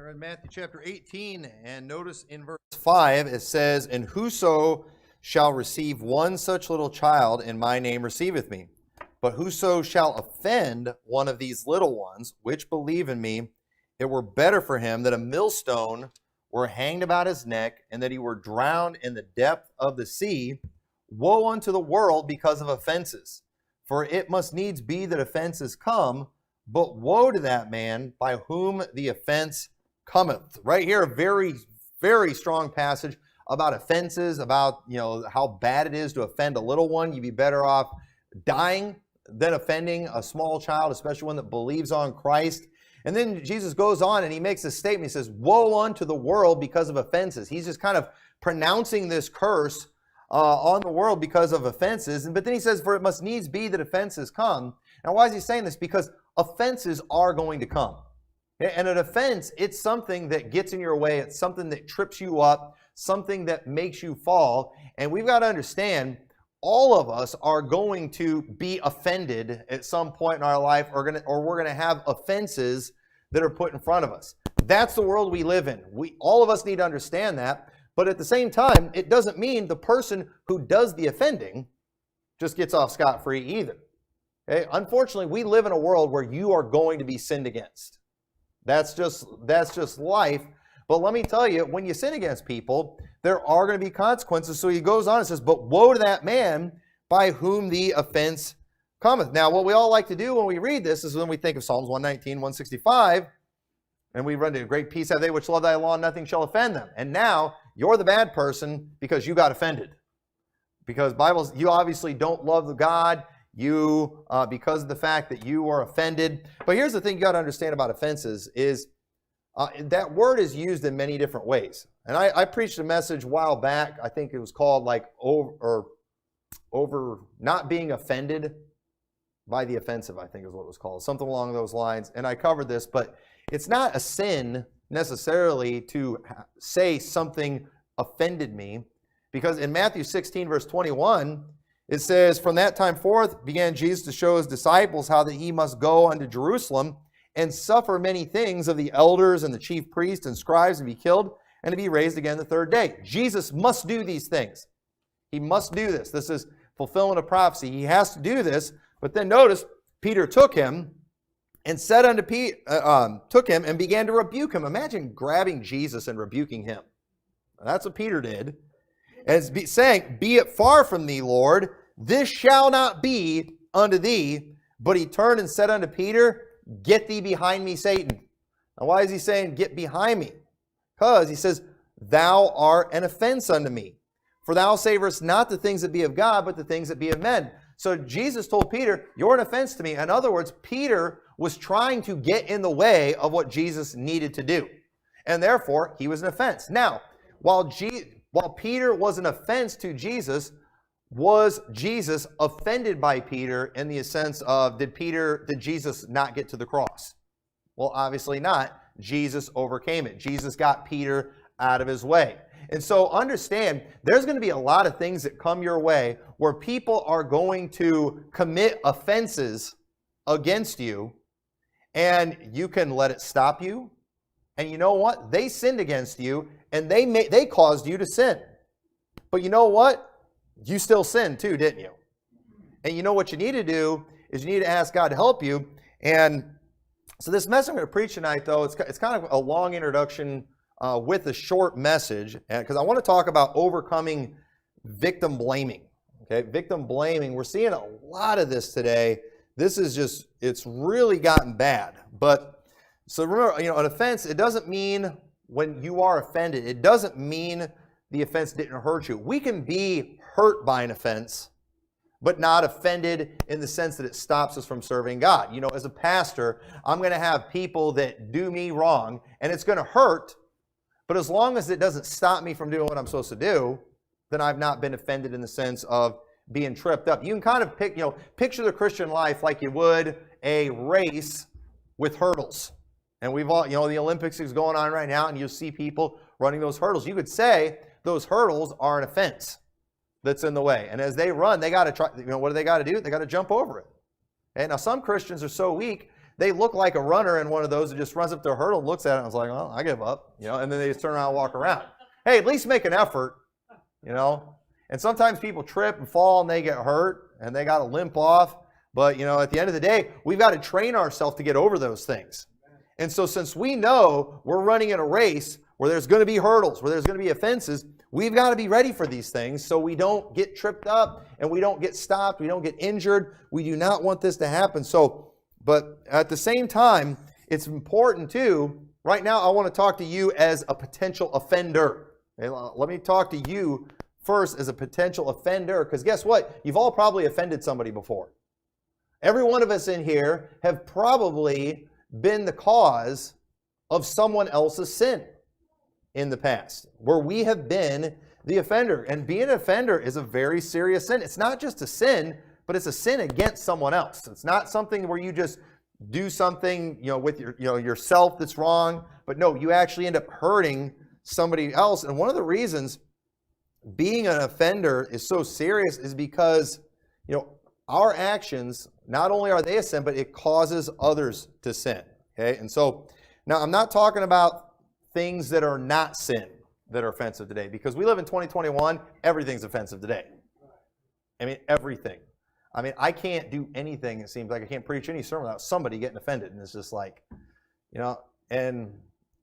We're in Matthew chapter 18, and notice in verse 5 it says, "And whoso shall receive one such little child in my name receiveth me. But whoso shall offend one of these little ones, which believe in me, it were better for him that a millstone were hanged about his neck, and that he were drowned in the depth of the sea. Woe unto the world because of offenses! For it must needs be that offenses come, but woe to that man by whom the offense cometh." Right here, a very, very strong passage about offenses, about how bad it is to offend a little one. You'd be better off dying than offending a small child, especially one that believes on Christ. And then Jesus goes on and he makes a statement. He says, "Woe unto the world because of offenses." He's just kind of pronouncing this curse on the world because of offenses. But then he says, "For it must needs be that offenses come." Now, why is he saying this? Because offenses are going to come. And an offense, it's something that gets in your way. It's something that trips you up, something that makes you fall. And we've got to understand, all of us are going to be offended at some point in our life, or we're going to have offenses that are put in front of us. That's the world we live in. All of us need to understand that. But at the same time, it doesn't mean the person who does the offending just gets off scot-free either. Okay? Unfortunately, we live in a world where you are going to be sinned against. That's just life. But let me tell you, when you sin against people, there are going to be consequences. So he goes on and says, "But woe to that man by whom the offense cometh." Now, what we all like to do when we read this is when we think of Psalms 119, 165, and we run to "Great peace have they which love thy law, and nothing shall offend them." And now you're the bad person because you got offended. Because you obviously don't love the God. Because of the fact that you are offended. But here's the thing you got to understand about offenses is that word is used in many different ways. And I preached a message a while back. I think it was called over not being offended by the offensive, I think is what it was called. Something along those lines. And I covered this, but it's not a sin necessarily to say something offended me. Because in Matthew 16, verse 21, it says, "From that time forth began Jesus to show his disciples how that he must go unto Jerusalem and suffer many things of the elders and the chief priests and scribes, and be killed, and to be raised again the third day." Jesus must do these things. He must do this. This is fulfillment of prophecy. He has to do this. But then notice, Peter took him and said unto took him and began to rebuke him. Imagine grabbing Jesus and rebuking him. That's what Peter did. As saying, "Be it far from thee, Lord, this shall not be unto thee." But he turned and said unto Peter, "Get thee behind me, Satan." Now, why is he saying, "Get behind me"? Because he says, "Thou art an offense unto me. For thou savorest not the things that be of God, but the things that be of men." So Jesus told Peter, "You're an offense to me." In other words, Peter was trying to get in the way of what Jesus needed to do. And therefore, he was an offense. Now, while Peter was an offense to Jesus, was Jesus offended by Peter in the sense of, did Jesus not get to the cross? Well, obviously not. Jesus overcame it. Jesus got Peter out of his way. And so understand, there's going to be a lot of things that come your way where people are going to commit offenses against you, and you can let it stop you. And you know what? They sinned against you, and they caused you to sin. But you know what? You still sinned too, didn't you? And you know what you need to do is you need to ask God to help you. And so this message I'm going to preach tonight, though, it's kind of a long introduction with a short message, because I want to talk about overcoming victim blaming. Okay, victim blaming. We're seeing a lot of this today. This is it's really gotten bad. So remember, an offense, it doesn't mean when you are offended, it doesn't mean the offense didn't hurt you. We can be hurt by an offense, but not offended in the sense that it stops us from serving God. As a pastor, I'm going to have people that do me wrong, and it's going to hurt, but as long as it doesn't stop me from doing what I'm supposed to do, then I've not been offended in the sense of being tripped up. You can kind of picture the Christian life like you would a race with hurdles. And we've all, the Olympics is going on right now, and you see people running those hurdles. You could say those hurdles are an offense that's in the way. And as they run, they got to try, what do they got to do? They got to jump over it. And now some Christians are so weak they look like a runner and one of those that just runs up to a hurdle, looks at it and is like, oh, I give up, and then they just turn around and walk around. Hey, at least make an effort, And sometimes people trip and fall and they get hurt and they got to limp off. But, at the end of the day, we've got to train ourselves to get over those things. And so since we know we're running in a race where there's going to be hurdles, where there's going to be offenses, we've got to be ready for these things so we don't get tripped up and we don't get stopped, we don't get injured. We do not want this to happen. But at the same time, it's important too. Right now, I want to talk to you as a potential offender. Okay, let me talk to you first as a potential offender, because guess what? You've all probably offended somebody before. Every one of us in here have probably been the cause of someone else's sin in the past, where we have been the offender. And being an offender is a very serious sin. It's not just a sin, but it's a sin against someone else. It's not something where you just do something, with yourself that's wrong, but no, you actually end up hurting somebody else. And one of the reasons being an offender is so serious is because, our actions, not only are they a sin, but it causes others to sin. Okay? And so, now I'm not talking about things that are not sin that are offensive today, because we live in 2021, everything's offensive today. I mean, everything. I mean, I can't do anything, it seems like I can't preach any sermon without somebody getting offended. And it's just like, and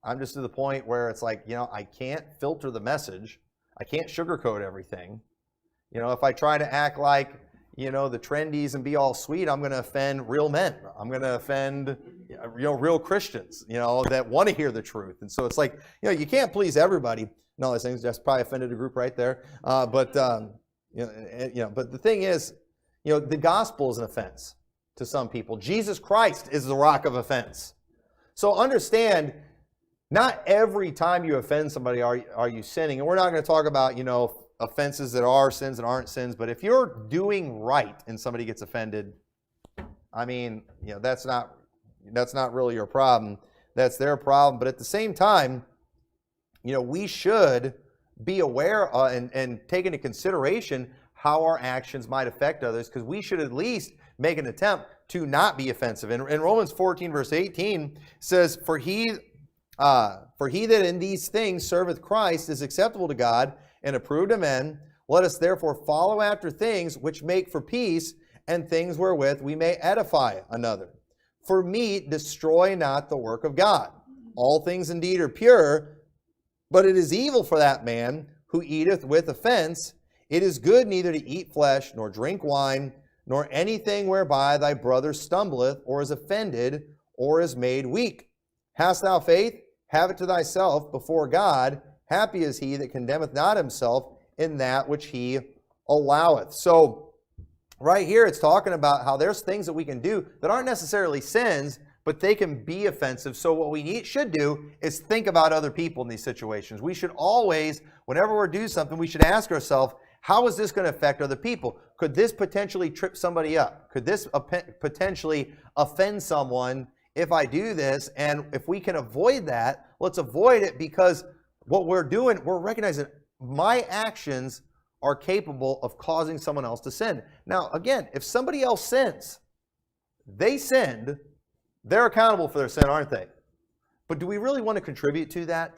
I'm just to the point where it's like, I can't filter the message. I can't sugarcoat everything. If I try to act like, the trendies and be all sweet, I'm going to offend real men. I'm going to offend, real Christians, that want to hear the truth. And so it's like, you can't please everybody. And all those things, just probably offended a group right there. But the thing is, the gospel is an offense to some people. Jesus Christ is the rock of offense. So understand, not every time you offend somebody are you sinning. And we're not going to talk about, offenses that are sins and aren't sins. But if you're doing right and somebody gets offended, I mean, that's not really your problem. That's their problem. But at the same time, we should be aware and take into consideration how our actions might affect others, because we should at least make an attempt to not be offensive. And Romans 14, verse 18 says, For he that in these things serveth Christ is acceptable to God and approved of men. Let us therefore follow after things which make for peace, and things wherewith we may edify another. For meat destroy not the work of God. All things indeed are pure, but it is evil for that man who eateth with offense. It is good neither to eat flesh, nor drink wine, nor anything whereby thy brother stumbleth, or is offended, or is made weak. Hast thou faith? Have it to thyself before God. Happy is he that condemneth not himself in that which he alloweth. So, right here it's talking about how there's things that we can do that aren't necessarily sins, but they can be offensive. So what we should do is think about other people in these situations. We should always, whenever we're doing something, we should ask ourselves, how is this going to affect other people? Could this potentially trip somebody up? Could this potentially offend someone if I do this? And if we can avoid that, let's avoid it, because what we're doing, we're recognizing my actions are capable of causing someone else to sin. Now, again, if somebody else sins, they sinned, they're accountable for their sin, aren't they? But do we really want to contribute to that?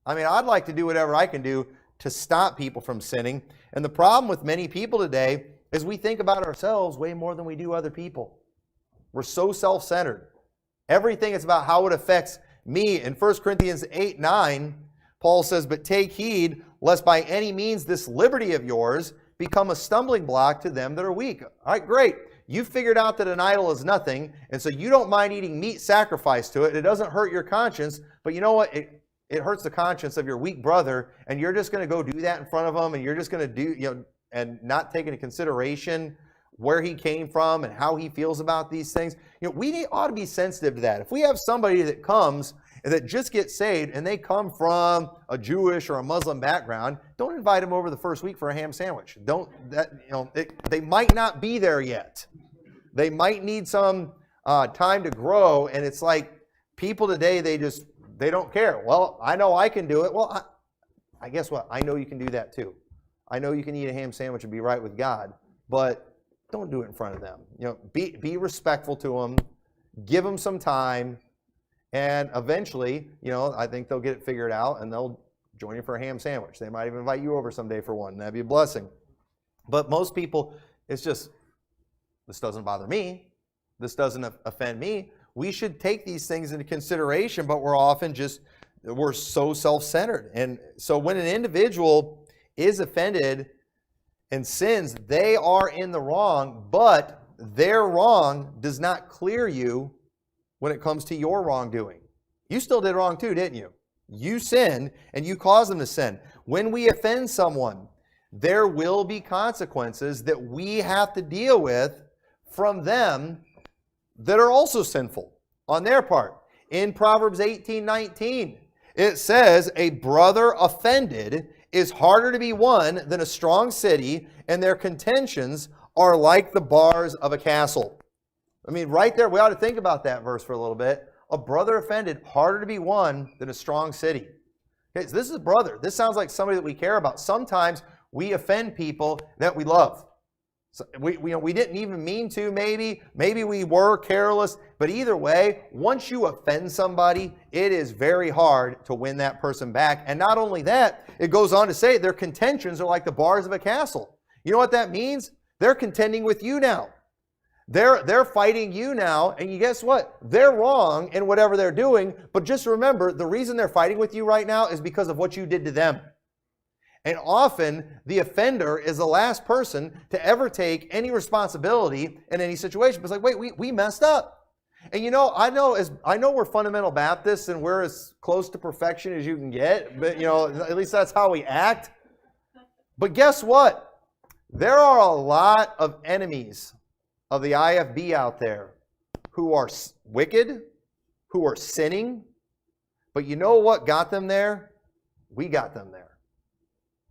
I mean, I'd like to do whatever I can do to stop people from sinning. And the problem with many people today is we think about ourselves way more than we do other people. We're so self-centered. Everything is about how it affects me. In 1 Corinthians 8:9, Paul says, But take heed, lest by any means this liberty of yours become a stumbling block to them that are weak. All right, great. You figured out that an idol is nothing, and so you don't mind eating meat sacrificed to it. It doesn't hurt your conscience, but you know what? It hurts the conscience of your weak brother, and you're just going to go do that in front of him, and you're just going to do, and not take into consideration where he came from and how he feels about these things. We ought to be sensitive to that. If we have somebody that comes and that just gets saved and they come from a Jewish or a Muslim background, don't invite them over the first week for a ham sandwich. They might not be there yet. They might need some time to grow, and it's like people today, they don't care. Well, I know I can do it. Well, I guess what? I know you can do that too. I know you can eat a ham sandwich and be right with God, but don't do it in front of them. Be respectful to them. give them some time, and eventually, I think they'll get it figured out and they'll join you for a ham sandwich. They might even invite you over someday for one. That'd be a blessing. But most people, it's just, this doesn't bother me. This doesn't offend me. We should take these things into consideration, but we're so self-centered. And so when an individual is offended and sins, they are in the wrong, but their wrong does not clear you when it comes to your wrongdoing. You still did wrong too, didn't you? You sinned and you caused them to sin. When we offend someone, there will be consequences that we have to deal with from them that are also sinful on their part. In Proverbs 18:19, it says, a brother offended is harder to be won than a strong city, and their contentions are like the bars of a castle. I mean, right there, we ought to think about that verse for a little bit. A brother offended, harder to be won than a strong city. Okay, so this is a brother. This sounds like somebody that we care about. Sometimes we offend people that we love. So we didn't even mean to, maybe we were careless, but either way, once you offend somebody, it is very hard to win that person back. And not only that, it goes on to say their contentions are like the bars of a castle. You know what that means? They're contending with you now. They're fighting you now, and you guess what? They're wrong in whatever they're doing, but just remember, the reason they're fighting with you right now is because of what you did to them. And often, the offender is the last person to ever take any responsibility in any situation. It's like, wait, we messed up. And I know we're fundamental Baptists and we're as close to perfection as you can get, but at least that's how we act. But guess what? There are a lot of enemies of the IFB out there who are wicked, who are sinning. But you know what got them there? We got them there.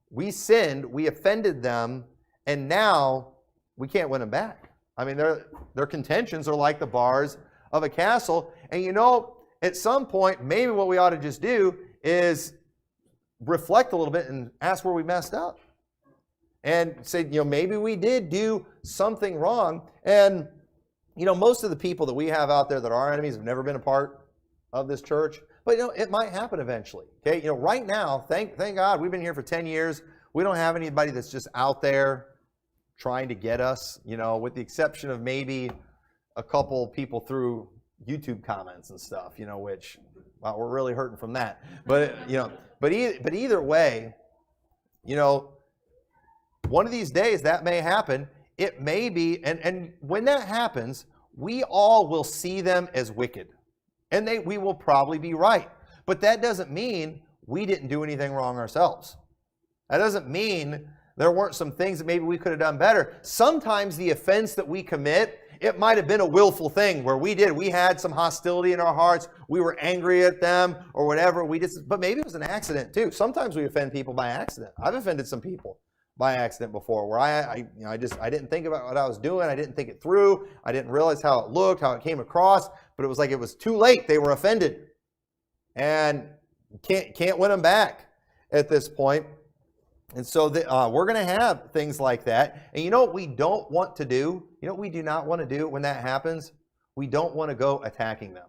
We sinned, we offended them, and now we can't win them back. I mean, their contentions are like the bars of a castle. And at some point, maybe what we ought to just do is reflect a little bit and ask where we messed up. And say, maybe we did do something wrong. And, most of the people that we have out there that are our enemies have never been a part of this church. But, it might happen eventually. Okay, right now, thank God, we've been here for 10 years. We don't have anybody that's just out there trying to get us, with the exception of maybe a couple people through YouTube comments and stuff, which, well, we're really hurting from that. But, but either way, one of these days that may happen. It may be, and when that happens, we all will see them as wicked. And we will probably be right. But that doesn't mean we didn't do anything wrong ourselves. That doesn't mean there weren't some things that maybe we could have done better. Sometimes the offense that we commit, it might have been a willful thing where we had some hostility in our hearts. We were angry at them or whatever. But maybe it was an accident too. Sometimes we offend people by accident. I've offended some people by accident before, where I didn't think about what I was doing. I didn't think it through. I didn't realize how it looked, how it came across. But it was like it was too late. They were offended, and can't win them back at this point. And so we're going to have things like that. And what we don't want to do? What we do not want to do when that happens? We don't want to go attacking them.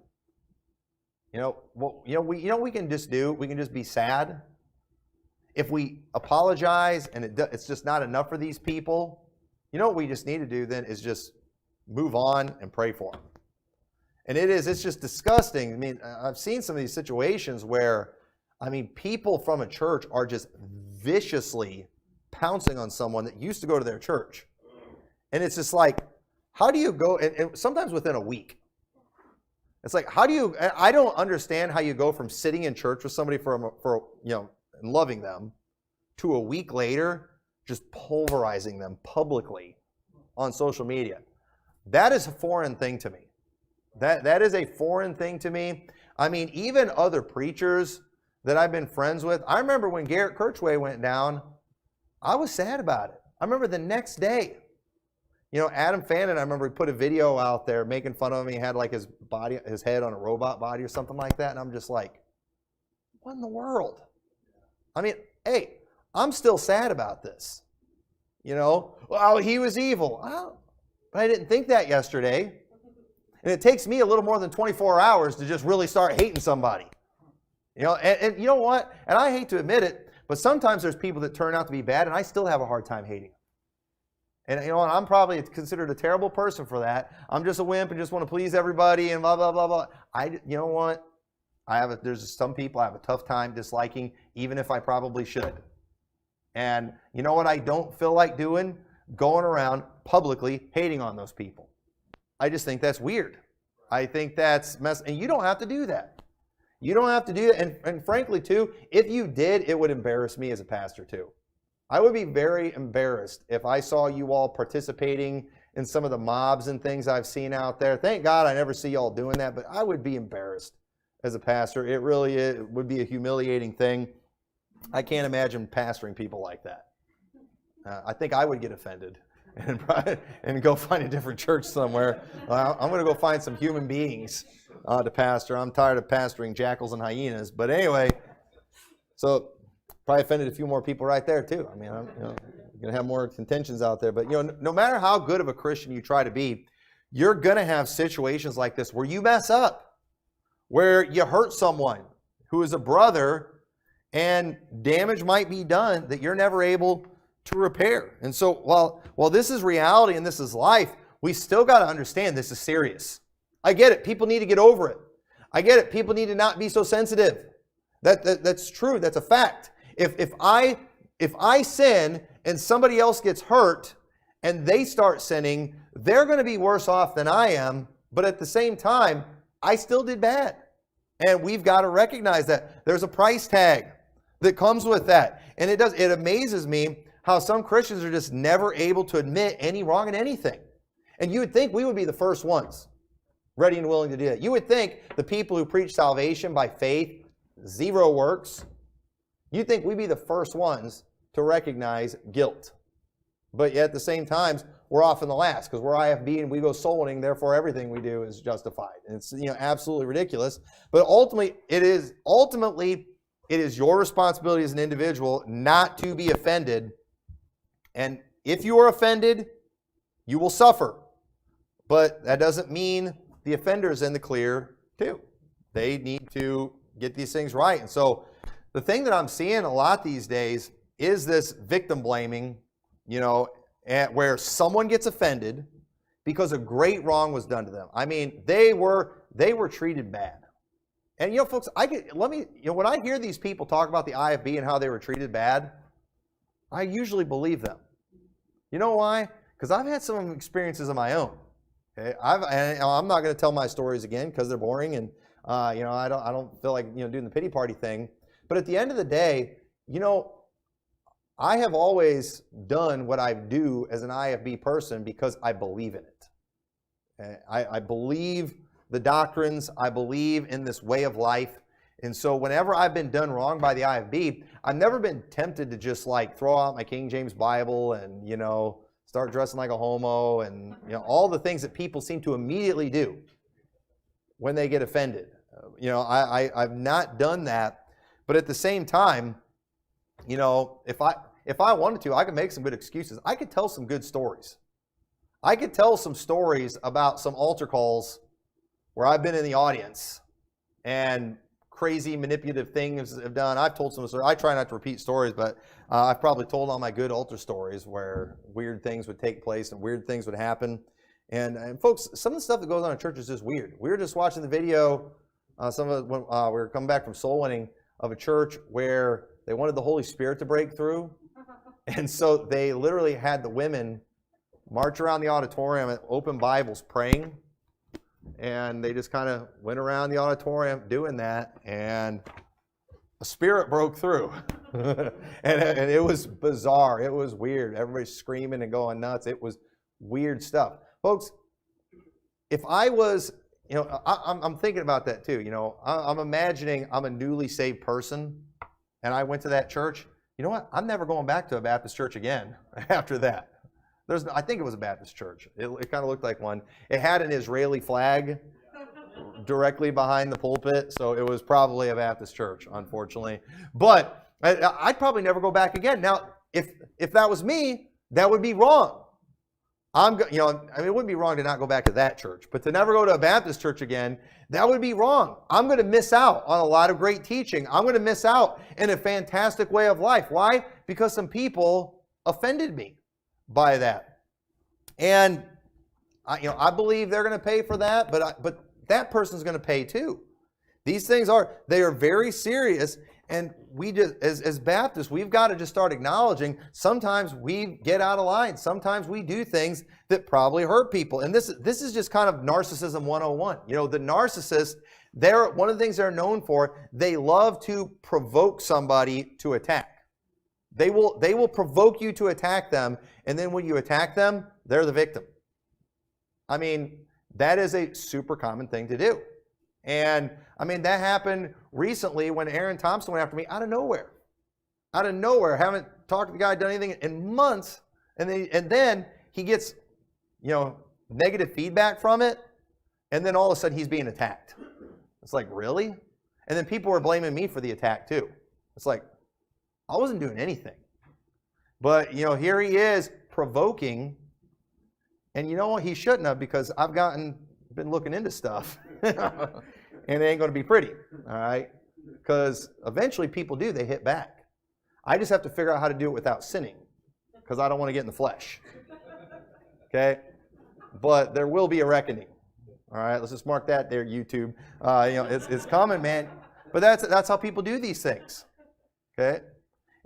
We can just do. We can just be sad. If we apologize and it's just not enough for these people, what we just need to do then is just move on and pray for them. And it's just disgusting. I mean, I've seen some of these situations where, people from a church are just viciously pouncing on someone that used to go to their church. And it's just like, how do you go, and sometimes within a week. It's like, I don't understand how you go from sitting in church with somebody and loving them, to a week later, just pulverizing them publicly on social media. That is a foreign thing to me. That is a foreign thing to me. Even other preachers that I've been friends with, I remember when Garrett Kirchway went down, I was sad about it. I remember the next day, Adam Fannin, I remember he put a video out there making fun of him. He had like his head on a robot body or something like that. And I'm just like, what in the world? Hey, I'm still sad about this. Well, he was evil. But I didn't think that yesterday. And it takes me a little more than 24 hours to just really start hating somebody. And you know what? And I hate to admit it, but sometimes there's people that turn out to be bad, and I still have a hard time hating them. And I'm probably considered a terrible person for that. I'm just a wimp and just want to please everybody and blah, blah, blah, blah. You know what? There's some people I have a tough time disliking, even if I probably should. And you know what I don't feel like doing? Going around publicly hating on those people. I just think that's weird. I think that's and you don't have to do that. You don't have to do it. And frankly, too, if you did, it would embarrass me as a pastor, too. I would be very embarrassed if I saw you all participating in some of the mobs and things I've seen out there. Thank God I never see y'all doing that, but I would be embarrassed as a pastor. It really would be a humiliating thing. I can't imagine pastoring people like that. I think I would get offended and go find a different church somewhere. I'm going to go find some human beings to pastor. I'm tired of pastoring jackals and hyenas. But anyway, so probably offended a few more people right there too. I mean, I'm going to have more contentions out there. But no matter how good of a Christian you try to be, you're going to have situations like this where you mess up, where you hurt someone who is a brother, and damage might be done that you're never able to repair. And so while this is reality and this is life, we still got to understand this is serious. I get it. People need to get over it. I get it. People need to not be so sensitive. That's true. That's a fact. If I sin and somebody else gets hurt and they start sinning, they're going to be worse off than I am. But at the same time, I still did bad. And we've got to recognize that. There's a price tag that comes with that. And it amazes me how some Christians are just never able to admit any wrong in anything. And you would think we would be the first ones ready and willing to do that. You would think the people who preach salvation by faith, zero works, you'd think we'd be the first ones to recognize guilt. But yet at the same time, we're often the last because we're IFB and we go soul winning, therefore everything we do is justified. And it's absolutely ridiculous. But ultimately it is your responsibility as an individual not to be offended. And if you are offended, you will suffer. But that doesn't mean the offender is in the clear too. They need to get these things right. And so the thing that I'm seeing a lot these days is this victim blaming, where someone gets offended because a great wrong was done to them. I mean, they were treated bad. And folks, when I hear these people talk about the IFB and how they were treated bad, I usually believe them. You know why? Because I've had some experiences of my own. Okay, I'm not going to tell my stories again because they're boring, and I don't feel like doing the pity party thing. But at the end of the day, I have always done what I do as an IFB person because I believe in it. Okay? I believe the doctrines. I believe in this way of life. And so whenever I've been done wrong by the IFB, I've never been tempted to just throw out my King James Bible and, start dressing like a homo and, all the things that people seem to immediately do when they get offended. I've not done that. But at the same time, if I wanted to, I could make some good excuses. I could tell some good stories. I could tell some stories about some altar calls where I've been in the audience and crazy manipulative things have done. I've told some stories. I try not to repeat stories, but I've probably told all my good altar stories where weird things would take place and weird things would happen. And folks, some of the stuff that goes on in church is just weird. We were just watching the video, when we were coming back from soul winning, of a church where they wanted the Holy Spirit to break through. And so they literally had the women march around the auditorium with open Bibles praying. And they just kind of went around the auditorium doing that, and a spirit broke through. and it was bizarre. It was weird. Everybody's screaming and going nuts. It was weird stuff. Folks, if I was, I'm thinking about that too. I'm imagining I'm a newly saved person, and I went to that church. You know what? I'm never going back to a Baptist church again after that. I think it was a Baptist church. It kind of looked like one. It had an Israeli flag directly behind the pulpit, so it was probably a Baptist church, unfortunately. But I'd probably never go back again. Now, if that was me, that would be wrong. it wouldn't be wrong to not go back to that church, but to never go to a Baptist church again, that would be wrong. I'm going to miss out on a lot of great teaching. I'm going to miss out in a fantastic way of life. Why? Because some people offended me by that. And I believe they're going to pay for that, but that person's going to pay too. These things are very serious. And we just, as Baptists, we've got to just start acknowledging sometimes we get out of line. Sometimes we do things that probably hurt people. And this is just kind of narcissism 101. The narcissist, one of the things they're known for, they love to provoke somebody to attack. They will provoke you to attack them, and then when you attack them, they're the victim. I mean, that is a super common thing to do. And that happened recently when Aaron Thompson went after me out of nowhere. Haven't talked to the guy, done anything in months. And then he gets, negative feedback from it. And then all of a sudden he's being attacked. It's like, really? And then people were blaming me for the attack too. It's like, I wasn't doing anything. But, here he is provoking. And you know what? He shouldn't have, because I've been looking into stuff. And it ain't going to be pretty, all right? Because eventually people they hit back. I just have to figure out how to do it without sinning, because I don't want to get in the flesh, okay? But there will be a reckoning, all right? Let's just mark that there, YouTube. It's coming, man. But that's how people do these things, okay?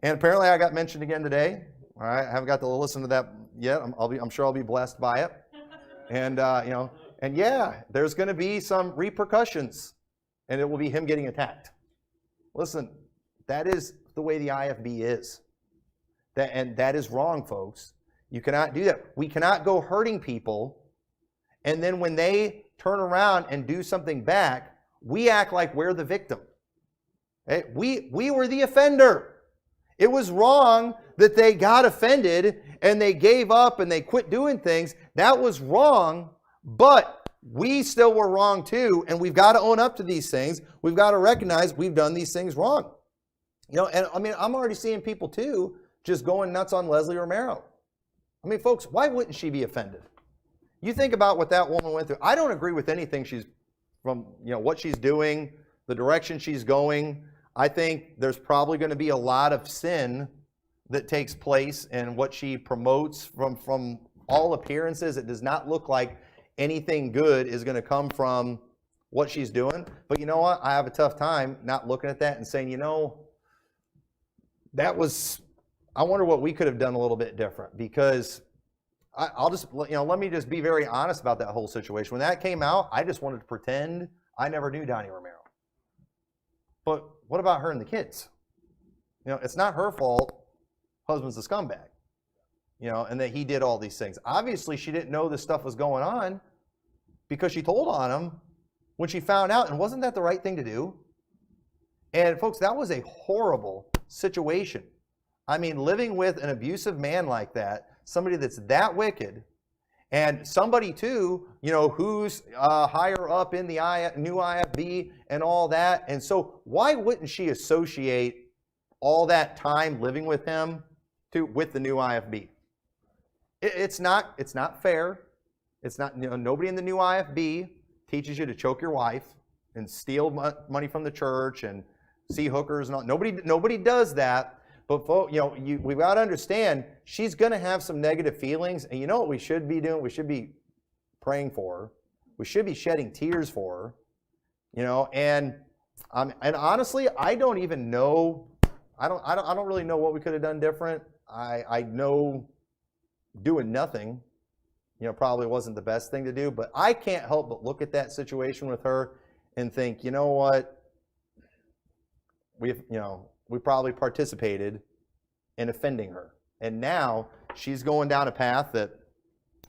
And apparently I got mentioned again today, all right? I haven't got to listen to that yet. I'm sure I'll be blessed by it. And, and yeah, there's going to be some repercussions, and it will be him getting attacked. Listen, that is the way the IFB is. And that is wrong, folks. You cannot do that. We cannot go hurting people, and then when they turn around and do something back, we act like we're the victim. Okay? We were the offender. It was wrong that they got offended and they gave up and they quit doing things. That was wrong. But we still were wrong too, and we've got to own up to these things. We've got to recognize we've done these things wrong. And I'm already seeing people too just going nuts on Leslie Romero. Folks, why wouldn't she be offended? You think about what that woman went through. I don't agree with anything she's from, what she's doing, the direction she's going. I think there's probably going to be a lot of sin that takes place in what she promotes. From all appearances, it does not look like anything good is going to come from what she's doing. But you know what? I have a tough time not looking at that and saying, I wonder what we could have done a little bit different. Because let me just be very honest about that whole situation. When that came out, I just wanted to pretend I never knew Donnie Romero. But what about her and the kids? It's not her fault husband's a scumbag. And that he did all these things. Obviously, she didn't know this stuff was going on because she told on him when she found out. And wasn't that the right thing to do? And folks, that was a horrible situation. Living with an abusive man like that, somebody that's that wicked, and somebody too, who's higher up in the new IFB and all that. And so why wouldn't she associate all that time living with him with the new IFB? It's not fair. It's not. Nobody in the new IFB teaches you to choke your wife and steal money from the church and see hookers and all. Nobody does that. But folks, we've got to understand she's going to have some negative feelings, and you know what we should be doing? We should be praying for her. We should be shedding tears for her. And honestly, I don't even know. I don't really know what we could have done different. I know doing nothing, probably wasn't the best thing to do, but I can't help but look at that situation with her and think, you know what? We probably participated in offending her. And now she's going down a path that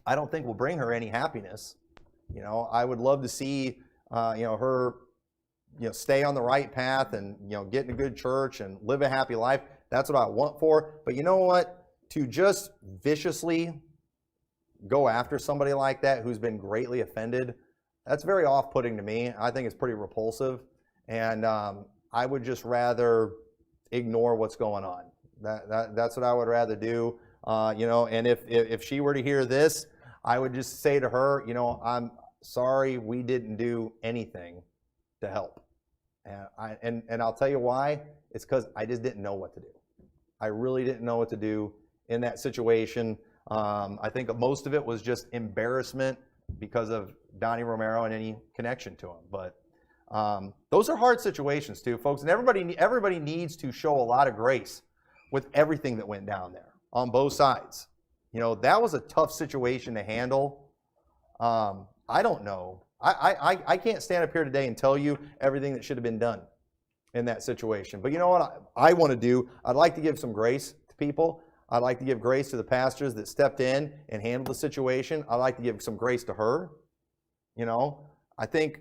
I don't think will bring her any happiness. I would love to see, her, stay on the right path and, get in a good church and live a happy life. That's what I want for her. But you know what? To just viciously go after somebody like that who's been greatly offended, that's very off-putting to me. I think it's pretty repulsive. And I would just rather ignore what's going on. That's what I would rather do. And if she were to hear this, I would just say to her, I'm sorry we didn't do anything to help. And I'll tell you why. It's because I just didn't know what to do. I really didn't know what to do in that situation. I think most of it was just embarrassment because of Donnie Romero and any connection to him. But those are hard situations too, folks. And everybody needs to show a lot of grace with everything that went down there on both sides. That was a tough situation to handle. I don't know. I can't stand up here today and tell you everything that should have been done in that situation. But you know what I want to do? I'd like to give some grace to people. I'd like to give grace to the pastors that stepped in and handled the situation. I'd like to give some grace to her. I think,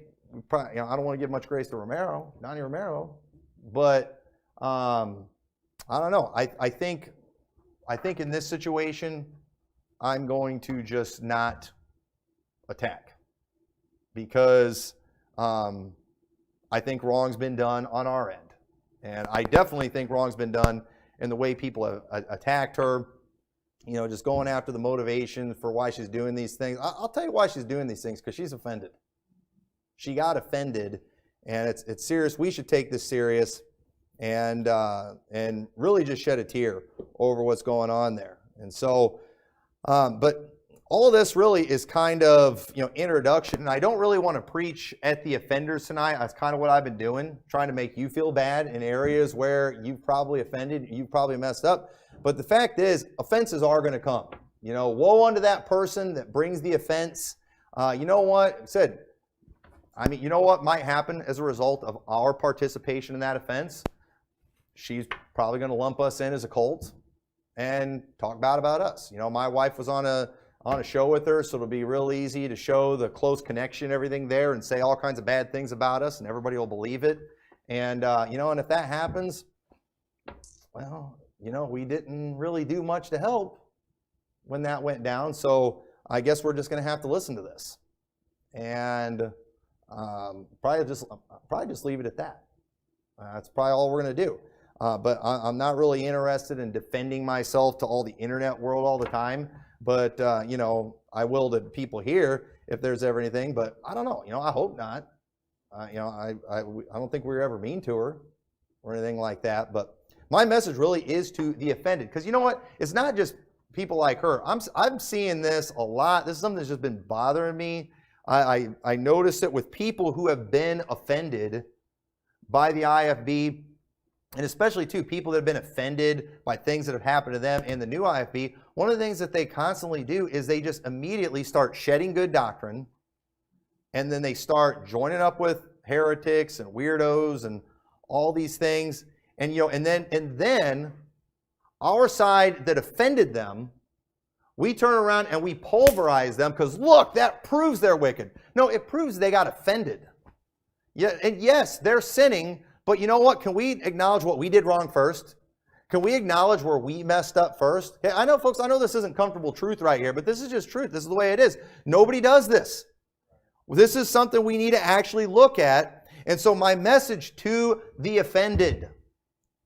I don't want to give much grace to Donnie Romero, but I don't know. I think in this situation, I'm going to just not attack because I think wrong's been done on our end. And I definitely think wrong's been done in the way people have attacked her, just going after the motivation for why she's doing these things. I'll tell you why she's doing these things, because she's offended. She got offended, and it's serious. We should take this serious and really just shed a tear over what's going on there. And so, but all of this really is kind of, introduction. And I don't really want to preach at the offenders tonight. That's kind of what I've been doing, trying to make you feel bad in areas where you've probably offended, you've probably messed up. But the fact is, offenses are going to come. Woe unto that person that brings the offense. You know what? You know what might happen as a result of our participation in that offense? She's probably going to lump us in as a cult and talk bad about us. My wife was on a show with her, so it'll be real easy to show the close connection, everything there, and say all kinds of bad things about us, and everybody will believe it. And, and if that happens, well, we didn't really do much to help when that went down, so I guess we're just going to have to listen to this. And probably just leave it at that. That's probably all we're going to do. But I'm not really interested in defending myself to all the internet world all the time. But, I will to people here if there's ever anything. But I don't know. I hope not. I don't think we were ever mean to her or anything like that. But my message really is to the offended. Because you know what? It's not just people like her. I'm seeing this a lot. This is something that's just been bothering me. I notice it with people who have been offended by the IFB. And especially, too, people that have been offended by things that have happened to them in the new IFB. One of the things that they constantly do is they just immediately start shedding good doctrine. And then they start joining up with heretics and weirdos and all these things. And, and then our side that offended them, we turn around and we pulverize them because, look, that proves they're wicked. No, it proves they got offended. Yeah, and yes, they're sinning. But you know what? Can we acknowledge what we did wrong first? Can we acknowledge where we messed up first? Okay, I know, folks, I know this isn't comfortable truth right here, but this is just truth. This is the way it is. Nobody does this. This is something we need to actually look at. And so my message to the offended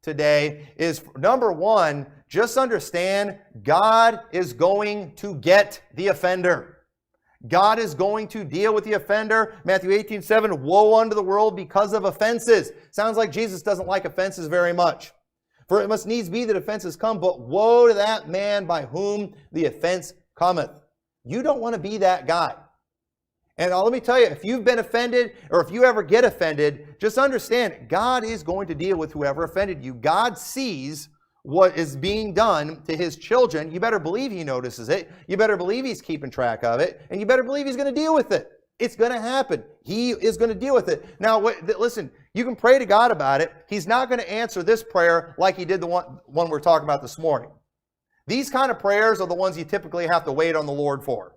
today is, number one, just understand God is going to get the offender. God is going to deal with the offender. Matthew 18:7, woe unto the world because of offenses. Sounds like Jesus doesn't like offenses very much. For it must needs be that offenses come, but woe to that man by whom the offense cometh. You don't want to be that guy. And let me tell you, if you've been offended, or if you ever get offended, just understand, God is going to deal with whoever offended you. God sees what is being done to His children. You better believe He notices it. You better believe He's keeping track of it. And you better believe He's going to deal with it. It's going to happen. He is going to deal with it. Now, listen, you can pray to God about it. He's not going to answer this prayer like He did the one we're talking about this morning. These kind of prayers are the ones you typically have to wait on the Lord for.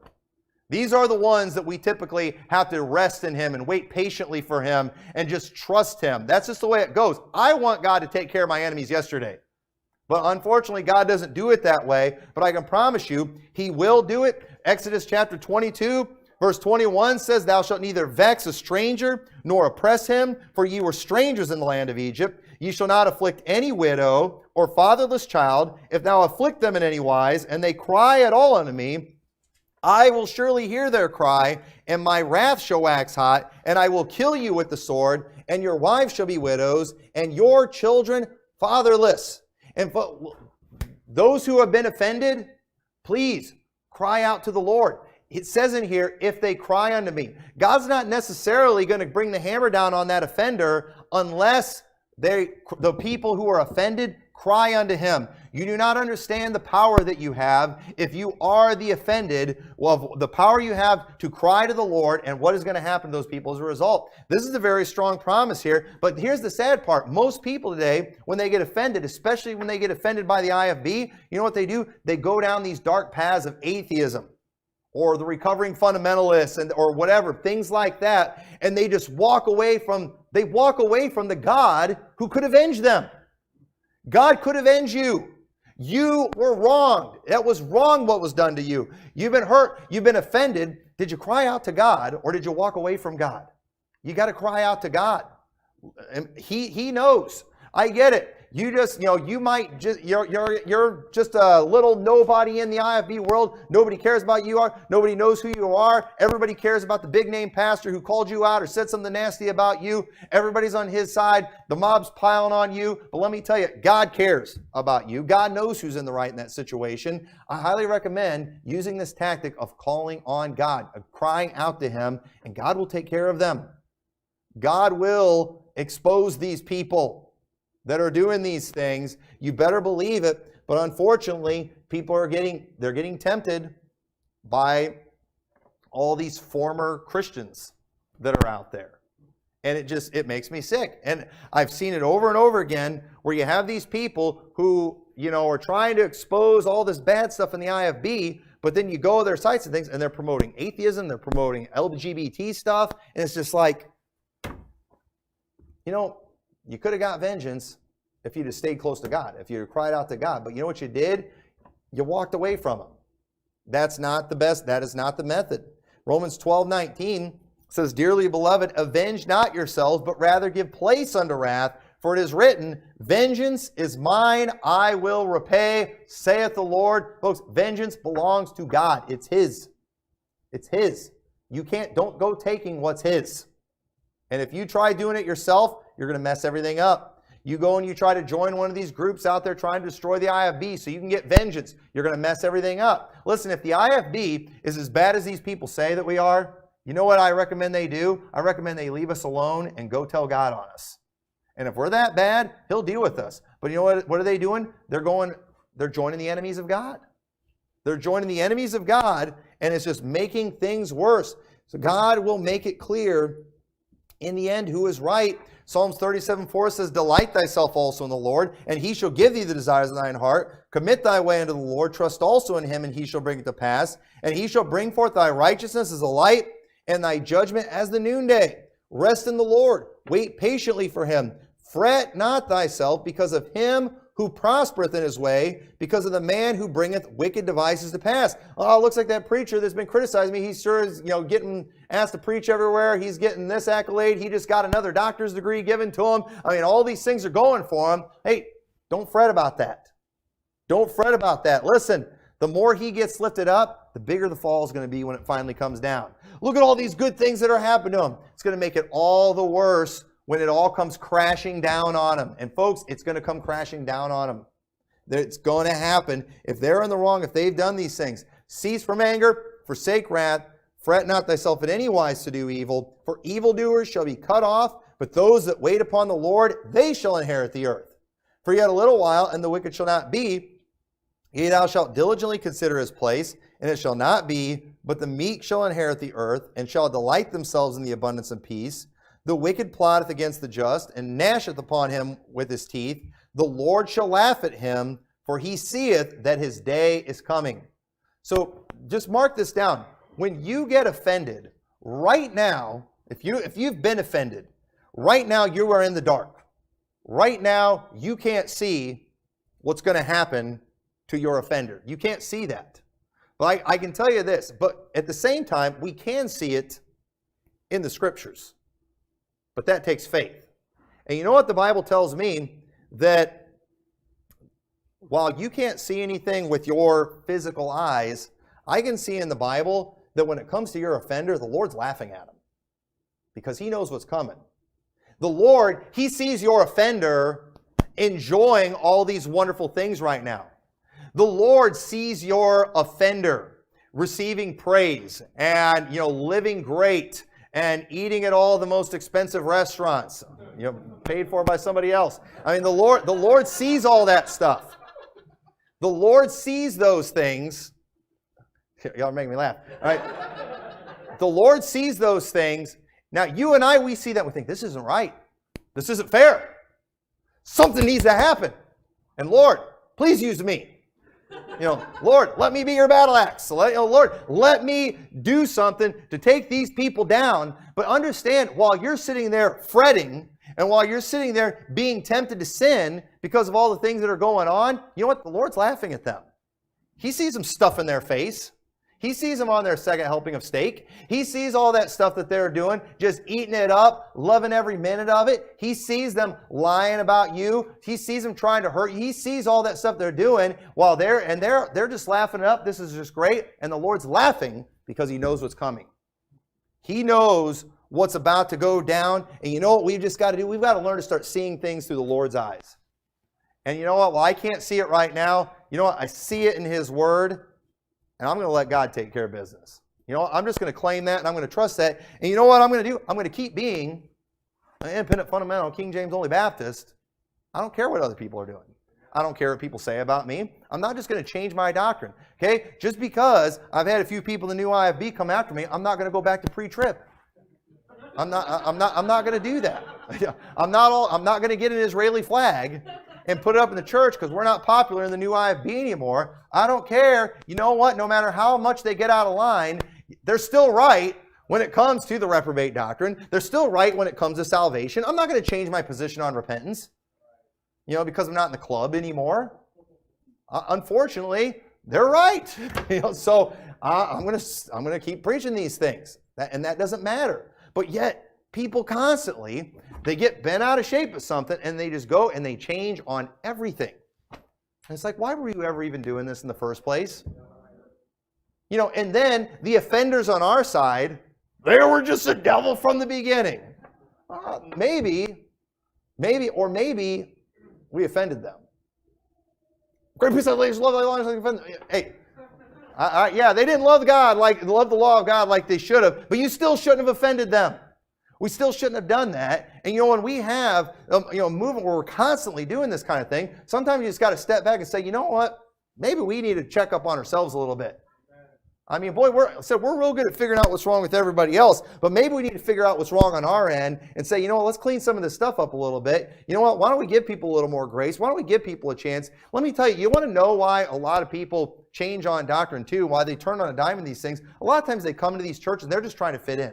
These are the ones that we typically have to rest in Him and wait patiently for Him and just trust Him. That's just the way it goes. I want God to take care of my enemies yesterday. But unfortunately, God doesn't do it that way. But I can promise you, He will do it. Exodus chapter 22, verse 21 says, Thou shalt neither vex a stranger, nor oppress him, for ye were strangers in the land of Egypt. Ye shall not afflict any widow or fatherless child. If thou afflict them in any wise, and they cry at all unto me, I will surely hear their cry, and my wrath shall wax hot, and I will kill you with the sword, and your wives shall be widows, and your children fatherless. And those who have been offended, please cry out to the Lord. It says in here, if they cry unto me. God's not necessarily going to bring the hammer down on that offender unless the people who are offended cry unto him. You do not understand the power that you have if you are the offended. Well, the power you have to cry to the Lord, and what is going to happen to those people as a result. This is a very strong promise here, but here's the sad part. Most people today, when they get offended, especially when they get offended by the IFB, you know what they do? They go down these dark paths of atheism, or the recovering fundamentalists, or whatever, things like that, and they just walk away from the God who could avenge them. God could avenge you. You were wronged. That was wrong what was done to you. You've been hurt. You've been offended. Did you cry out to God, or did you walk away from God? You got to cry out to God. He knows. I get it. You just, you might just, you're just a little nobody in the IFB world. Nobody cares about you. Nobody knows who you are. Everybody cares about the big name pastor who called you out or said something nasty about you. Everybody's on his side. The mob's piling on you. But let me tell you, God cares about you. God knows who's in the right in that situation. I highly recommend using this tactic of calling on God, of crying out to him, and God will take care of them. God will expose these people that are doing these things. You better believe it. But unfortunately, people are getting tempted by all these former Christians that are out there. And it makes me sick. And I've seen it over and over again where you have these people who, are trying to expose all this bad stuff in the IFB, but then you go to their sites and things and they're promoting atheism, they're promoting LGBT stuff, and it's just like, you could have got vengeance if you'd have stayed close to God, if you cried out to God. But you know what you did? You walked away from him. That's not the best. That is not the method. Romans 12:19 says, Dearly beloved, avenge not yourselves, but rather give place unto wrath. For it is written, Vengeance is mine, I will repay, saith the Lord. Folks, vengeance belongs to God. It's his. It's his. Don't go taking what's his. And if you try doing it yourself, you're going to mess everything up. You go and you try to join one of these groups out there trying to destroy the IFB so you can get vengeance. You're going to mess everything up. Listen, if the IFB is as bad as these people say that we are, you know what I recommend they do? I recommend they leave us alone and go tell God on us. And if we're that bad, he'll deal with us. But you know what are they doing? They're joining the enemies of God. They're joining the enemies of God, and it's just making things worse. So God will make it clear in the end who is right. Psalms 37:4 says, Delight thyself also in the Lord, and he shall give thee the desires of thine heart. Commit thy way unto the Lord. Trust also in him, and he shall bring it to pass. And he shall bring forth thy righteousness as a light, and thy judgment as the noonday. Rest in the Lord. Wait patiently for him. Fret not thyself because of him who prospereth in his way, because of the man who bringeth wicked devices to pass. Oh, it looks like that preacher that's been criticizing me. He sure is, getting asked to preach everywhere. He's getting this accolade. He just got another doctor's degree given to him. All these things are going for him. Hey, don't fret about that. Don't fret about that. Listen, the more he gets lifted up, the bigger the fall is going to be when it finally comes down. Look at all these good things that are happening to him. It's going to make it all the worse when it all comes crashing down on them. And folks, it's going to come crashing down on them. It's going to happen. If they're in the wrong, if they've done these things, cease from anger, forsake wrath, fret not thyself in any wise to do evil, for evildoers shall be cut off, but those that wait upon the Lord, they shall inherit the earth. For yet a little while, and the wicked shall not be. Yea, thou shalt diligently consider his place, and it shall not be, but the meek shall inherit the earth, and shall delight themselves in the abundance of peace. The wicked plotteth against the just, and gnasheth upon him with his teeth. The Lord shall laugh at him, for he seeth that his day is coming. So just mark this down. When you get offended, right now, if you've been offended, right now you are in the dark. Right now you can't see what's going to happen to your offender. You can't see that. But I can tell you this, but at the same time, we can see it in the Scriptures. But that takes faith. And you know what the Bible tells me? That while you can't see anything with your physical eyes, I can see in the Bible that when it comes to your offender, the Lord's laughing at him because he knows what's coming. The Lord, he sees your offender enjoying all these wonderful things right now. The Lord sees your offender receiving praise and, living great and eating at all the most expensive restaurants, paid for by somebody else. I mean, the Lord sees all that stuff. The Lord sees those things. Y'all are making me laugh. All right. The Lord sees those things. Now, you and I, we see that. We think, this isn't right. This isn't fair. Something needs to happen. And Lord, please use me. Lord, let me be your battle axe. Lord, let me do something to take these people down. But understand, while you're sitting there fretting, and while you're sitting there being tempted to sin because of all the things that are going on, you know what? The Lord's laughing at them. He sees them stuffing their face. He sees them on their second helping of steak. He sees all that stuff that they're doing, just eating it up, loving every minute of it. He sees them lying about you. He sees them trying to hurt you. He sees all that stuff they're doing while they're just laughing it up. This is just great. And the Lord's laughing because he knows what's coming. He knows what's about to go down. And you know what we've just got to do? We've got to learn to start seeing things through the Lord's eyes. And you know what? Well, I can't see it right now. You know what? I see it in His Word. And I'm going to let God take care of business. I'm just going to claim that and I'm going to trust that. And you know what I'm going to do? I'm going to keep being an independent, fundamental, King James only Baptist. I don't care what other people are doing. I don't care what people say about me. I'm not just going to change my doctrine. Okay? Just because I've had a few people in the new IFB come after me, I'm not going to go back to pre-trib. I'm not going to do that. I'm not going to get an Israeli flag and put it up in the church because we're not popular in the new IFB anymore. I don't care. You know what? No matter how much they get out of line, they're still right when it comes to the reprobate doctrine. They're still right when it comes to salvation. I'm not going to change my position on repentance, because I'm not in the club anymore. Unfortunately, they're right. So I'm going to keep preaching these things, and that doesn't matter. But yet, people constantly, they get bent out of shape at something and they just go and they change on everything. And it's like, why were you ever even doing this in the first place? And then the offenders on our side, they were just a devil from the beginning. Maybe we offended them. Great peace, ladies, love thy long offend. Hey, yeah, they didn't love God love the law of God like they should have, but you still shouldn't have offended them. We still shouldn't have done that. And when we have a movement where we're constantly doing this kind of thing, sometimes you just got to step back and say, you know what? Maybe we need to check up on ourselves a little bit. I mean, boy, we're real good at figuring out what's wrong with everybody else, but maybe we need to figure out what's wrong on our end and say, let's clean some of this stuff up a little bit. You know what? Why don't we give people a little more grace? Why don't we give people a chance? Let me tell you, you want to know why a lot of people change on doctrine too, why they turn on a dime in these things? A lot of times they come to these churches and they're just trying to fit in.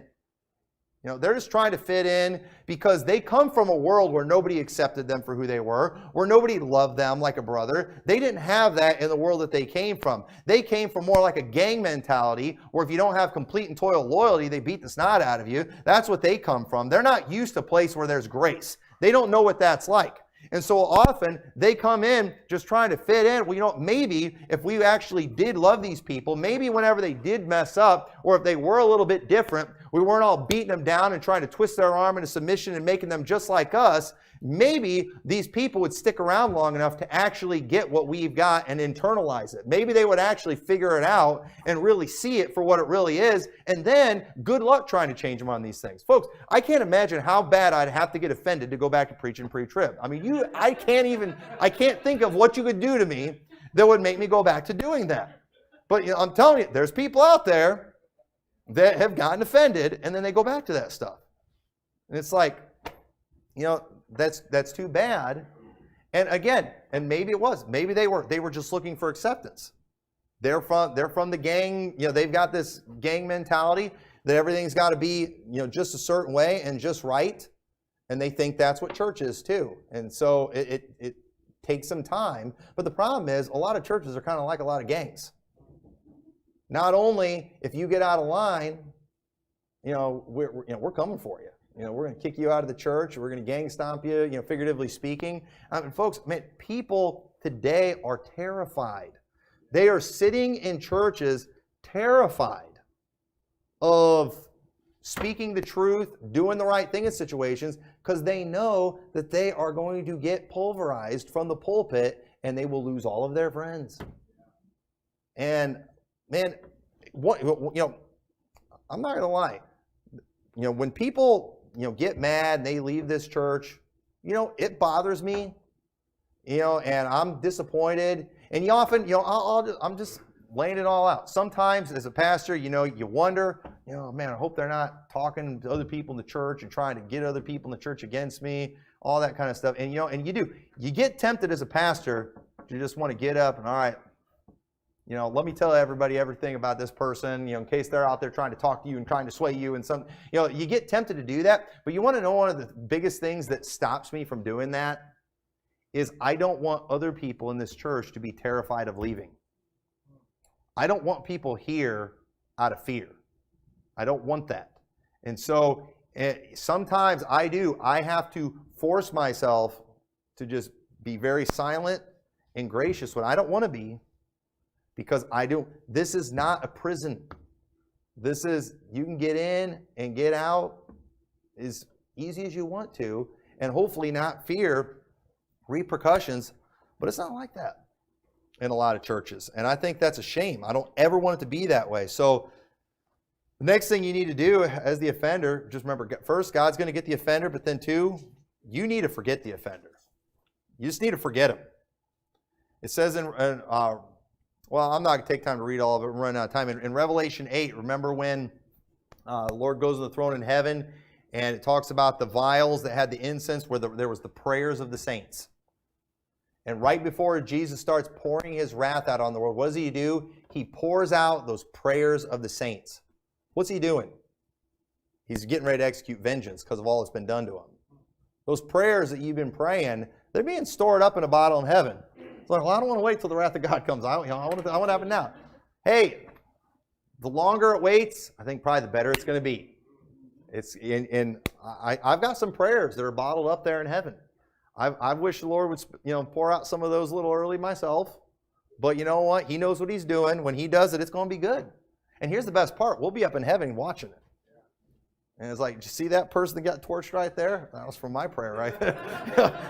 They're just trying to fit in because they come from a world where nobody accepted them for who they were, where nobody loved them like a brother. They didn't have that in the world that they came from. They came from more like a gang mentality where if you don't have complete and total loyalty, they beat the snot out of you. That's what they come from. They're not used to a place where there's grace. They don't know what that's like. And so often they come in just trying to fit in. Well, maybe if we actually did love these people, maybe whenever they did mess up or if they were a little bit different, we weren't all beating them down and trying to twist their arm into submission and making them just like us. Maybe these people would stick around long enough to actually get what we've got and internalize it. Maybe they would actually figure it out and really see it for what it really is. And then good luck trying to change them on these things. Folks, I can't imagine how bad I'd have to get offended to go back to preaching pre-trib. I mean, I can't think of what you could do to me that would make me go back to doing that. But I'm telling you, there's people out there that have gotten offended and then they go back to that stuff. And it's like, that's too bad. And again, and maybe it was. Maybe they were just looking for acceptance. They're from the gang, they've got this gang mentality that everything's got to be, just a certain way and just right. And they think that's what church is too. And so it takes some time. But the problem is a lot of churches are kind of like a lot of gangs. Not only if you get out of line, we're coming for you. We're going to kick you out of the church. We're going to gang stomp you, figuratively speaking. Folks, people today are terrified. They are sitting in churches terrified of speaking the truth, doing the right thing in situations, because they know that they are going to get pulverized from the pulpit and they will lose all of their friends. And man, I'm not gonna lie. When people get mad and they leave this church, it bothers me. And I'm disappointed. And you often, I'm just laying it all out. Sometimes as a pastor, you wonder, man, I hope they're not talking to other people in the church and trying to get other people in the church against me, all that kind of stuff. And, and you get tempted as a pastor to just want to get up and, all right, let me tell everybody everything about this person, in case they're out there trying to talk to you and trying to sway you and some, you get tempted to do that. But you want to know one of the biggest things that stops me from doing that is I don't want other people in this church to be terrified of leaving. I don't want people here out of fear. I don't want that. And so sometimes I have to force myself to just be very silent and gracious when I don't want to be, because this is not a prison. This is, you can get in and get out as easy as you want to, and hopefully not fear repercussions, but it's not like that in a lot of churches. And I think that's a shame. I don't ever want it to be that way. So the next thing you need to do as the offender, just remember, first, God's going to get the offender, but then two, you need to forget the offender. You just need to forget him. It says well, I'm not going to take time to read all of it. We're running out of time. In Revelation 8, remember when the Lord goes to the throne in heaven, and it talks about the vials that had the incense where there was the prayers of the saints. And right before Jesus starts pouring his wrath out on the world, what does he do? He pours out those prayers of the saints. What's he doing? He's getting ready to execute vengeance because of all that's been done to him. Those prayers that you've been praying, they're being stored up in a bottle in heaven. It's like, well, I don't want to wait till the wrath of God comes. I want to happen now. Hey, the longer it waits, I think probably the better it's going to be. I've got some prayers that are bottled up there in heaven. I wish the Lord would, pour out some of those a little early myself. But you know what? He knows what he's doing. When he does it, it's going to be good. And here's the best part. We'll be up in heaven watching it. And it's like, did you see that person that got torched right there? That was from my prayer right there.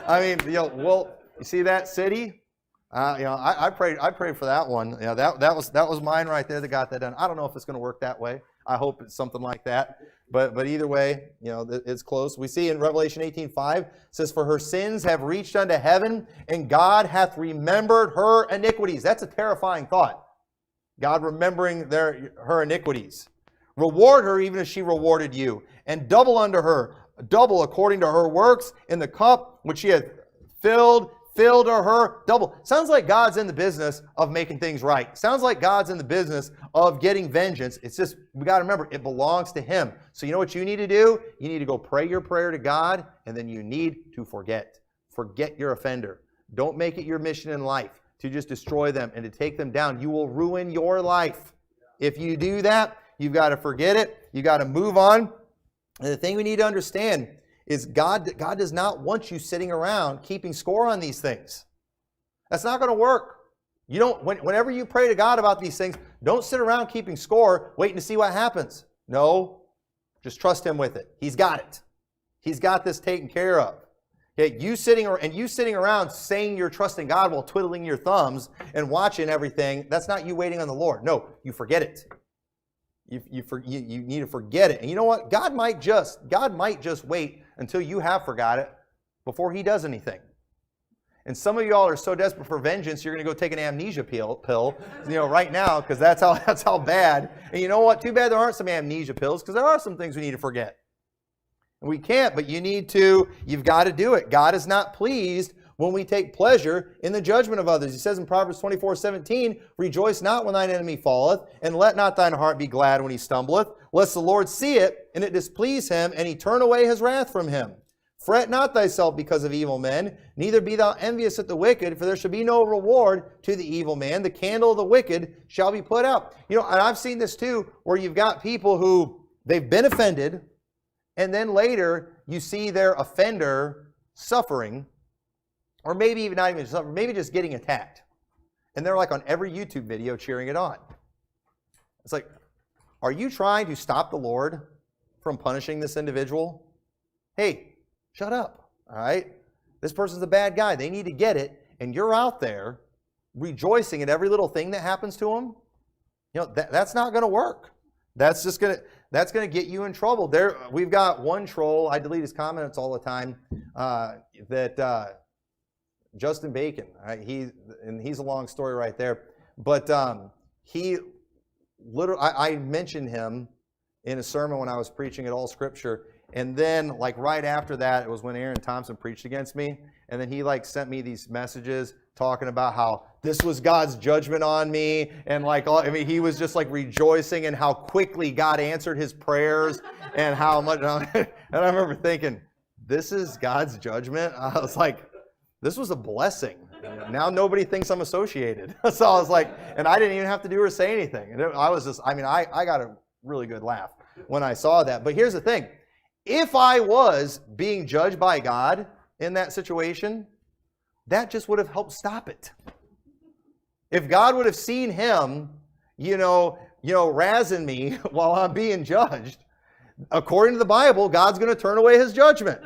I mean, well, you see that city? I prayed for that one. That was mine right there that got that done. I don't know if it's going to work that way. I hope it's something like that. But either way, it's close. We see in Revelation 18:5, it says, "For her sins have reached unto heaven, and God hath remembered her iniquities." That's a terrifying thought. God remembering her iniquities. "Reward her even as she rewarded you, and double unto her, double according to her works, in the cup which she hath filled to her double." Sounds like God's in the business of making things right. Sounds like God's in the business of getting vengeance. It's just, we got to remember, it belongs to him. So you know what you need to do? You need to go pray your prayer to God, and then you need to forget. Forget your offender. Don't make it your mission in life to just destroy them and to take them down. You will ruin your life. If you do that, you've got to forget it. You've got to move on. And the thing we need to understand is God does not want you sitting around keeping score on these things. That's not going to work. You don't. Whenever you pray to God about these things, don't sit around keeping score, waiting to see what happens. No, just trust him with it. He's got it. He's got this taken care of. Okay, you sitting around saying you're trusting God while twiddling your thumbs and watching everything, that's not you waiting on the Lord. No, you forget it. You need to forget it. And you know what? God might just wait until you have forgot it before he does anything. And some of y'all are so desperate for vengeance, you're going to go take an amnesia pill, right now, because that's how bad. And you know what? Too bad there aren't some amnesia pills, because there are some things we need to forget. And we can't, but you've got to do it. God is not pleased when we take pleasure in the judgment of others. He says in Proverbs 24:17, "Rejoice not when thine enemy falleth, and let not thine heart be glad when he stumbleth, lest the Lord see it, and it displease him, and he turn away his wrath from him. Fret not thyself because of evil men, neither be thou envious at the wicked, for there shall be no reward to the evil man. The candle of the wicked shall be put out." And I've seen this too, where you've got people who, they've been offended, and then later you see their offender suffering, or maybe even not even suffering, maybe just getting attacked. And they're like on every YouTube video cheering it on. It's like, are you trying to stop the Lord from punishing this individual? Hey, shut up, all right? This person's a bad guy. They need to get it. And you're out there rejoicing at every little thing that happens to them. You know, that's not going to work. That's going to get you in trouble. We've got one troll, I delete his comments all the time, Justin Bacon, right? He's a long story right there. But I mentioned him in a sermon when I was preaching at All Scripture. And then, like, right after that, it was when Aaron Thompson preached against me. And then he, like, sent me these messages talking about how this was God's judgment on me. And, like, he was just, like, rejoicing in how quickly God answered his prayers and how much. And I remember thinking, this is God's judgment? I was like, this was a blessing. Now nobody thinks I'm associated. So I was like, and I didn't even have to do or say anything. And I got a really good laugh when I saw that. But here's the thing. If I was being judged by God in that situation, that just would have helped stop it. If God would have seen him, razzing me while I'm being judged, according to the Bible, God's going to turn away his judgment.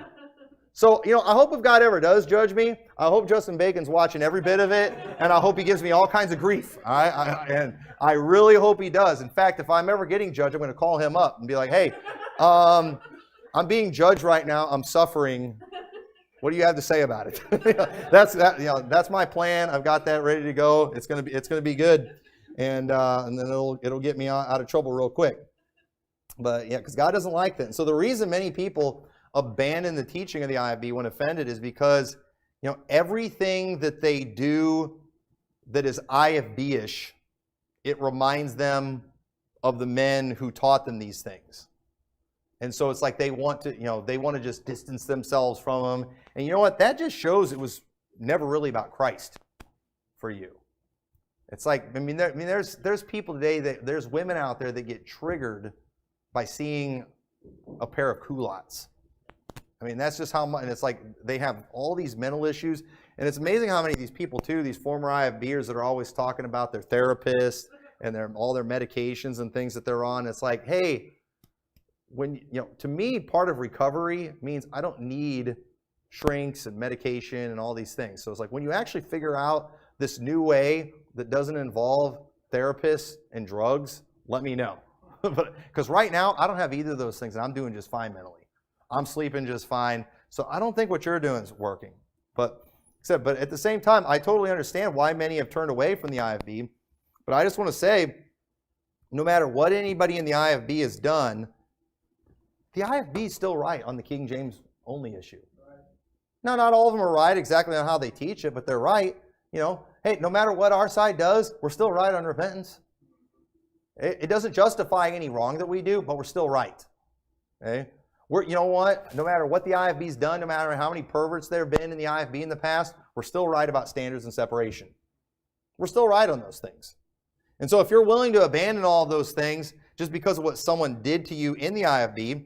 So, I hope if God ever does judge me, I hope Justin Bacon's watching every bit of it, and I hope he gives me all kinds of grief. And I really hope he does. In fact, if I'm ever getting judged, I'm going to call him up and be like, hey, I'm being judged right now. I'm suffering. What do you have to say about it? That's my plan. I've got that ready to go. It's going to be good, and then it'll get me out of trouble real quick. But yeah, because God doesn't like that. And so the reason many people abandon the teaching of the IFB when offended is because everything that they do that is IFB-ish, it reminds them of the men who taught them these things. And so it's like they want to just distance themselves from them. And you know what? That just shows it was never really about Christ for you. It's like, there's people today, there's women out there that get triggered by seeing a pair of culottes. That's just how much, and it's like they have all these mental issues. And it's amazing how many of these people too, these former IFBers that are always talking about their therapists and all their medications and things that they're on. It's like, hey, to me, part of recovery means I don't need shrinks and medication and all these things. So it's like when you actually figure out this new way that doesn't involve therapists and drugs, let me know. Because right now, I don't have either of those things, and I'm doing just fine mentally. I'm sleeping just fine. So I don't think what you're doing is working. But at the same time, I totally understand why many have turned away from the IFB. But I just want to say, no matter what anybody in the IFB has done, the IFB is still right on the King James only issue. Now, not all of them are right exactly on how they teach it, but they're right. Hey, no matter what our side does, we're still right on repentance. It doesn't justify any wrong that we do, but we're still right. Okay? You know what? No matter what the IFB's done, no matter how many perverts there have been in the IFB in the past, we're still right about standards and separation. We're still right on those things. And so if you're willing to abandon all of those things just because of what someone did to you in the IFB,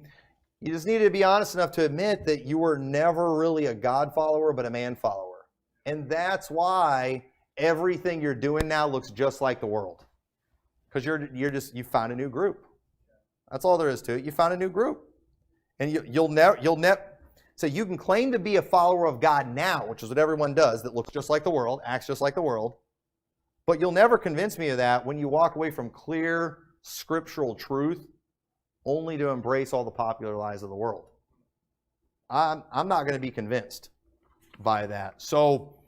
you just need to be honest enough to admit that you were never really a God follower, but a man follower. And that's why everything you're doing now looks just like the world. Because you found a new group. That's all there is to it. You found a new group. And you'll never, so you can claim to be a follower of God now, which is what everyone does, that looks just like the world, acts just like the world. But you'll never convince me of that when you walk away from clear scriptural truth only to embrace all the popular lies of the world. I'm not going to be convinced by that. So,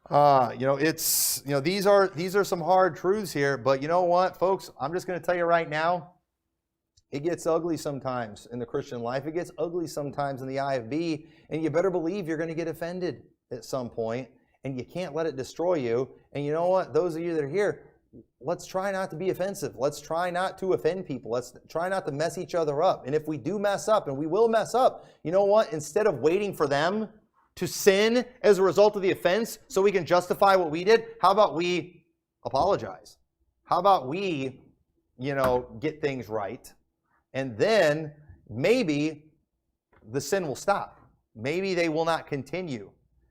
these are some hard truths here. But you know what, folks? I'm just going to tell you right now, it gets ugly sometimes in the Christian life. It gets ugly sometimes in the IFB, and you better believe you're going to get offended at some point, and you can't let it destroy you. And you know what? Those of you that are here, let's try not to be offensive. Let's try not to offend people. Let's try not to mess each other up. And if we do mess up, and we will mess up, you know what? Instead of waiting for them to sin as a result of the offense so we can justify what we did, how about we apologize? How about we, get things right? And then maybe the sin will stop. Maybe they will not continue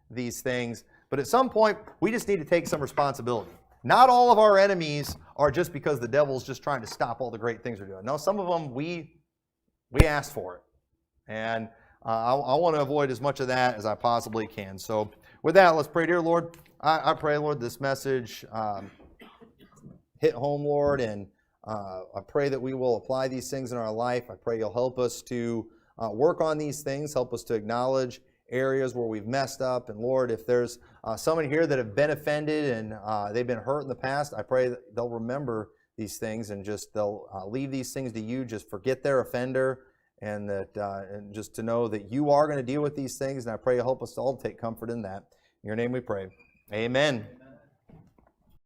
these things. But at some point, we just need to take some responsibility. not all of our enemies are just because the devil's just trying to stop all the great things we're doing. No, some of them we asked for it. And I want to avoid as much of that as I possibly can. So with that, let's pray. Dear Lord, I pray, Lord, this message hit home, Lord, and I pray that we will apply these things in our life. I pray you'll help us to work on these things, help us to acknowledge areas where we've messed up. And Lord, if there's someone here that have been offended and they've been hurt in the past, I pray that they'll remember these things and just they'll leave these things to you. Just forget their offender, and that and just to know that you are going to deal with these things. And I pray you'll help us all take comfort in that. In your name we pray. Amen.